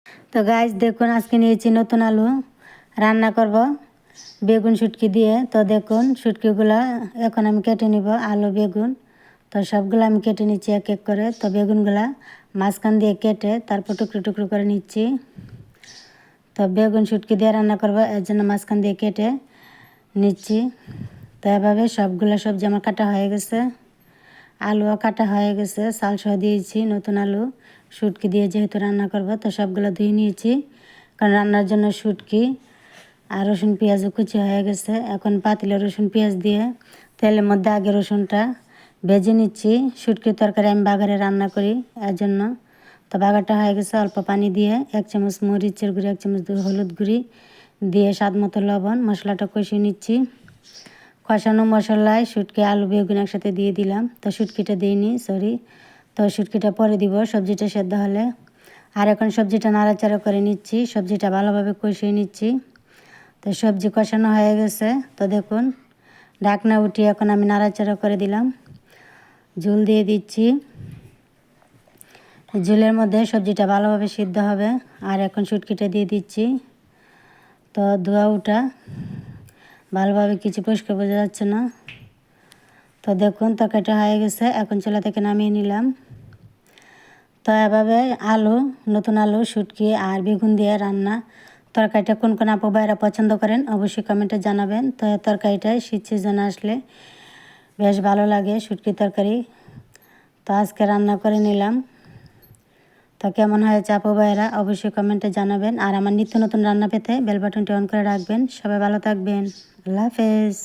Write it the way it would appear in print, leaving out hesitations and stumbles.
তো গাইস দেখুন আজকে নিয়েছি নতুন আলু রান্না করব বেগুন শুটকি দিয়ে। তো দেখুন শুটকিগুলো এখন আমি কেটে নিব, আলু বেগুন তো সবগুলো আমি কেটে নিচ্ছি এক এক করে। তো বেগুনগুলা মাঝখান দিয়ে কেটে তারপর টুকরো টুকরো করে নিচ্ছি। তো বেগুন শুটকি দিয়ে রান্না করব, এর জন্য মাঝখান দিয়ে কেটে নিচ্ছি। তো এভাবে সবগুলো সবজি আমার কাটা হয়ে গেছে, আলুও কাটা হয়ে গেছে, চাল সহ দিয়েছি নতুন আলু শুটকি দিয়ে যেহেতু রান্না করব। তো সবগুলো ধুয়ে নিয়েছি কারণ রান্নার জন্য শুটকি। আর রসুন পেঁয়াজও কুচি হয়ে গেছে। এখন পাতিলে রসুন পেঁয়াজ দিয়ে তেলের মধ্যে আগে রসুনটা ভেজে নিচ্ছি। শুটকির তরকারি আমি বাগারে রান্না করি এর জন্য। তো বাগারটা হয়ে গেছে, অল্প পানি দিয়ে 1 চামচ মরিচের গুঁড়ি, 1 চামচ হলুদ গুঁড়ি দিয়ে স্বাদ মতো লবণ, মশলাটা কষিয়ে নিচ্ছি। কষানো মশলায় শুটকি আলু বেগুন একসাথে দিয়ে দিলাম। তো শুটকিটা দিইনি, সরি। তো শুটকিটা পরে দিব সবজিটা সেদ্ধ হলে। আর এখন সবজিটা নাড়াচাড়া করে নিচ্ছি, সবজিটা ভালোভাবে কষিয়ে নিচ্ছি। তো সবজি কষানো হয়ে গেছে। তো দেখুন ঢাকনা উঠিয়ে এখন আমি নাড়াচাড়া করে দিলাম, ঝোল দিয়ে দিচ্ছি। ঝোলের মধ্যে সবজিটা ভালোভাবে সিদ্ধ হবে। আর এখন শুটকিটা দিয়ে দিচ্ছি। তো ধোয়া উঠা ভালোভাবে কিছু পরিষ্কার বোঝা যাচ্ছে না। তো দেখুন তরকারিটা হয়ে গেছে, এখন চুলা থেকে নামিয়ে নিলাম। তো এভাবে আলু, নতুন আলু শুটকি আর বেগুন দিয়ে রান্না তরকারিটা কোন কোন আপু ভাইরা পছন্দ করেন অবশ্যই কমেন্টে জানাবেন। তো তরকারিটা শীত সিজনে আসলে বেশ ভালো লাগে শুটকি তরকারি। তো আজকে রান্না করে নিলাম। তো কেমন হয়েছে আপু ভাইরা অবশ্যই কমেন্টে জানাবেন। আর আমার নিত্য নতুন রান্না পেতে বেল বাটনটি অন করে রাখবেন। সবাই ভালো থাকবেন। আল্লাহ হাফেজ।